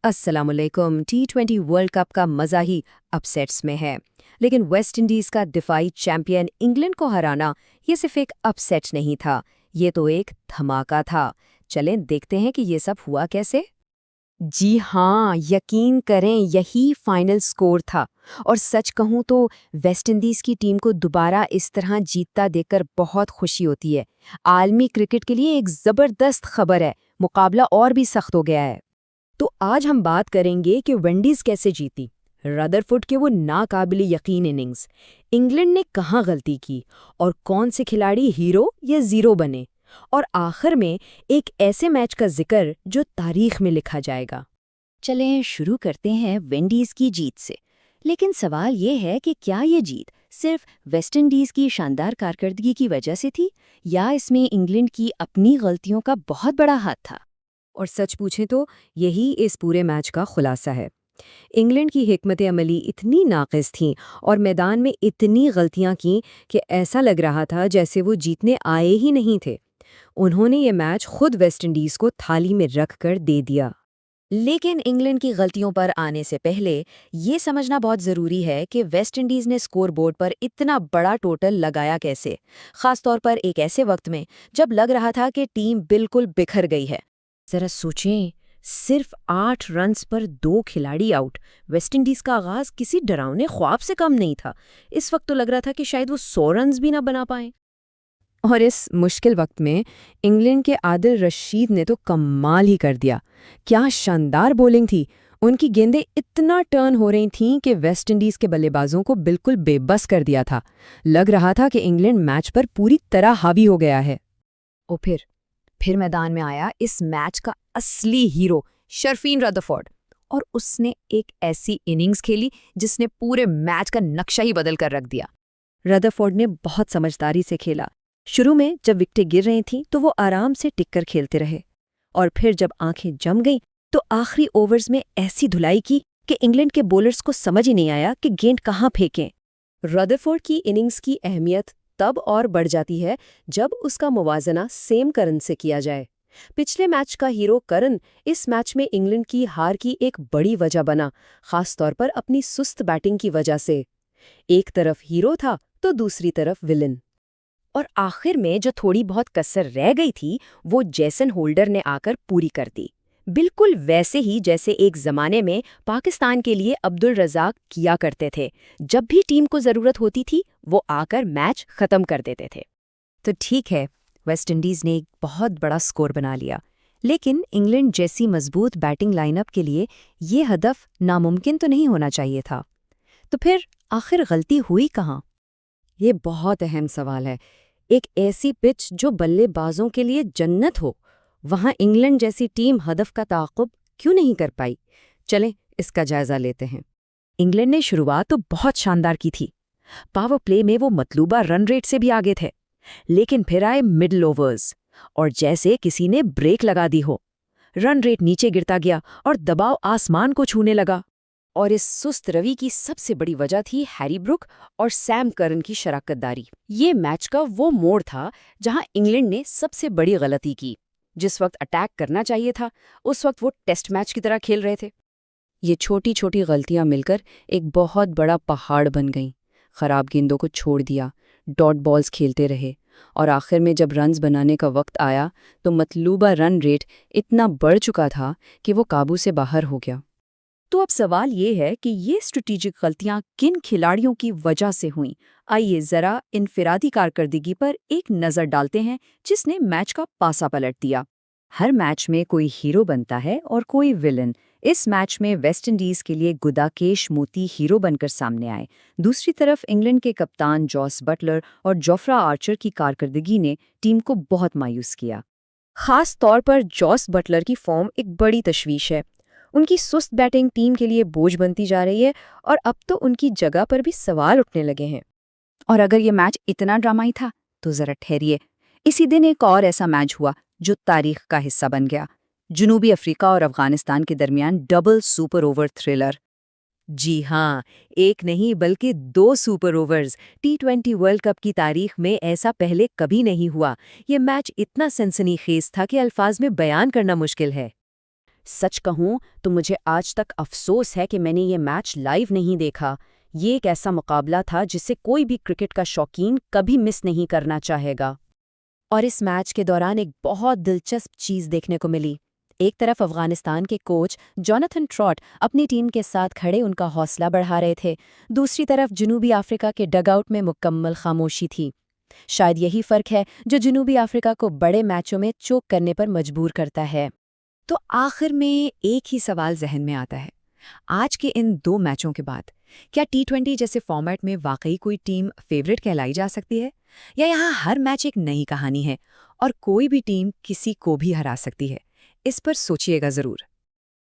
अस्सलामुअलैकुम। T20 world cup का मजा ही अपसेट्स में है, लेकिन वेस्ट इंडीज का दिफाई चैंपियन इंग्लैंड को हराना ये सिर्फ एक अपसेट नहीं था, ये तो एक धमाका था। चलें देखते हैं कि ये सब हुआ कैसे। जी हाँ, यकीन करें यही फाइनल स्कोर था। और सच कहूँ तो वेस्ट इंडीज की टीम को दोबारा इस तरह जीतता देखकर बहुत खुशी होती है। आलमी क्रिकेट के लिए एक जबरदस्त खबर है, मुकाबला और भी सख्त हो गया है। तो आज हम बात करेंगे कि विंडीज कैसे जीती, रदरफुर्ड के वो नाकाबिले यकीन इनिंग्स, इंग्लैंड ने कहाँ गलती की और कौन से खिलाड़ी हीरो या जीरो बने, और आखिर में एक ऐसे मैच का जिक्र जो तारीख में लिखा जाएगा। चलें शुरू करते हैं विंडीज की जीत से। लेकिन सवाल ये है कि क्या ये जीत सिर्फ वेस्ट इंडीज की शानदार कारकर्दगी की वजह से थी या इसमें इंग्लैंड की अपनी गलतियों का बहुत बड़ा हाथ था। और सच पूछें तो यही इस पूरे मैच का खुलासा है। इंग्लैंड की हिकमत अमली इतनी नाक़िस थी और मैदान में इतनी गलतियां की कि ऐसा लग रहा था जैसे वो जीतने आए ही नहीं थे। उन्होंने ये मैच खुद वेस्ट इंडीज़ को थाली में रख कर दे दिया। लेकिन इंग्लैंड की गलतियों पर आने से पहले ये समझना बहुत ज़रूरी है कि वेस्ट इंडीज़ ने स्कोरबोर्ड पर इतना बड़ा टोटल लगाया कैसे, ख़ासतौर पर एक ऐसे वक्त में जब लग रहा था कि टीम बिल्कुल बिखर गई है। जरा सोचें, सिर्फ 8 रन्स पर 2 खिलाड़ी आउट। वेस्टइंडीज का आगाज किसी डरावने ख्वाब से कम नहीं था। इस वक्त तो लग रहा था कि शायद वो 100 रन्स भी ना बना पाए। और इस मुश्किल वक्त में इंग्लैंड के आदिल रशीद ने तो कमाल ही कर दिया। क्या शानदार बॉलिंग थी। उनकी गेंदें इतना टर्न हो रही थीं कि वेस्टइंडीज के बल्लेबाजों को बिल्कुल बेबस कर दिया था। लग रहा था कि इंग्लैंड मैच पर पूरी तरह हावी हो गया है। और फिर मैदान में आया इस मैच का असली हीरो शर्फीन रदरफोर्ड, और उसने एक ऐसी इनिंग्स खेली जिसने पूरे मैच का नक्शा ही बदल कर रख दिया। रदरफोर्ड ने बहुत समझदारी से खेला। शुरू में जब विकेटें गिर रही थीं तो वो आराम से टिककर खेलते रहे, और फिर जब आंखें जम गईं तो आखिरी ओवर्स में ऐसी धुलाई की कि इंग्लैंड के बॉलर्स को समझ ही नहीं आया कि गेंद कहाँ फेंकें। रदरफोर्ड की इनिंग्स की अहमियत तब और बढ़ जाती है जब उसका मुवाजना सेम करन से किया जाए। पिछले मैच का हीरो करन इस मैच में इंग्लैंड की हार की एक बड़ी वजह बना, खासतौर पर अपनी सुस्त बैटिंग की वजह से। एक तरफ हीरो था तो दूसरी तरफ विलन। और आखिर में जो थोड़ी बहुत कसर रह गई थी वो जेसन होल्डर ने आकर पूरी कर दी, बिल्कुल वैसे ही जैसे एक ज़माने में पाकिस्तान के लिए अब्दुल रज़ाक किया करते थे। जब भी टीम को ज़रूरत होती थी वो आकर मैच ख़त्म कर देते थे। तो ठीक है, वेस्ट इंडीज़ ने एक बहुत बड़ा स्कोर बना लिया, लेकिन इंग्लैंड जैसी मजबूत बैटिंग लाइनअप के लिए ये हदफ नामुमकिन तो नहीं होना चाहिए था। तो फिर आखिर गलती हुई कहाँ? ये बहुत अहम सवाल है। एक ऐसी पिच जो बल्लेबाजों के लिए जन्नत हो, वहां इंग्लैंड जैसी टीम हदफ का ताक़ुब क्यों नहीं कर पाई? चलें इसका जायजा लेते हैं। इंग्लैंड ने शुरुआत तो बहुत शानदार की थी। पावर प्ले में वो मतलूबा रन रेट से भी आगे थे, लेकिन फिर आए मिडल ओवर्स और जैसे किसी ने ब्रेक लगा दी हो। रन रेट नीचे गिरता गया और दबाव आसमान को छूने लगा। और इस सुस्त रवि की सबसे बड़ी वजह थी हैरी ब्रुक और सैम करन की शराकतदारी। ये मैच का वो मोड़ था जहां इंग्लैंड ने सबसे बड़ी गलती की। जिस वक्त अटैक करना चाहिए था उस वक्त वो टेस्ट मैच की तरह खेल रहे थे। ये छोटी छोटी गलतियां मिलकर एक बहुत बड़ा पहाड़ बन गईं। खराब गेंदों को छोड़ दिया, डॉट बॉल्स खेलते रहे, और आखिर में जब रन्स बनाने का वक्त आया तो मतलूबा रन रेट इतना बढ़ चुका था कि वो काबू से बाहर हो गया। तो अब सवाल ये है कि ये स्ट्रेटेजिक गलतियां किन खिलाड़ियों की वजह से हुईं? आइए जरा इनफिरादी कारकर्दगी पर एक नज़र डालते हैं जिसने मैच का पासा पलट दिया। हर मैच में कोई हीरो बनता है और कोई विलन। इस मैच में वेस्ट इंडीज के लिए गुदाकेश मोती हीरो बनकर सामने आए। दूसरी तरफ इंग्लैंड के कप्तान जॉस बटलर और जोफ्रा आर्चर की कारकर्दगी ने टीम को बहुत मायूस किया। खास तौर पर जॉस बटलर की फॉर्म एक बड़ी तशवीश है। उनकी सुस्त बैटिंग टीम के लिए बोझ बनती जा रही है और अब तो उनकी जगह पर भी सवाल उठने लगे हैं। और अगर ये मैच इतना ड्रामाई था तो जरा ठहरिए, इसी दिन एक और ऐसा मैच हुआ जो तारीख का हिस्सा बन गया। जनूबी अफ्रीका और अफगानिस्तान के दरमियान डबल सुपर ओवर थ्रिलर। जी हाँ, एक नहीं बल्कि 2 super overs. T20 world cup की तारीख में ऐसा पहले कभी नहीं हुआ। ये मैच इतना सनसनीखेज था कि अल्फाज में बयान करना मुश्किल है। सच कहूं तो मुझे आज तक अफसोस है कि मैंने ये मैच लाइव नहीं देखा। ये एक ऐसा मुकाबला था जिसे कोई भी क्रिकेट का शौकीन कभी मिस नहीं करना चाहेगा। और इस मैच के दौरान एक बहुत दिलचस्प चीज़ देखने को मिली। एक तरफ अफगानिस्तान के कोच जोनाथन ट्रॉट अपनी टीम के साथ खड़े उनका हौसला बढ़ा रहे थे, दूसरी तरफ जनूबी अफ्रीका के डगआउट में मुकम्मल खामोशी थी। शायद यही फ़र्क है जो जनूबी अफ्रीका को बड़े मैचों में चोक करने पर मजबूर करता है। तो आखिर में एक ही सवाल जहन में आता है, आज के इन 2 मैचों के बाद क्या टी20 जैसे फॉर्मेट में वाकई कोई टीम फेवरेट कहलाई जा सकती है, या यहाँ हर मैच एक नई कहानी है और कोई भी टीम किसी को भी हरा सकती है? इस पर सोचिएगा ज़रूर।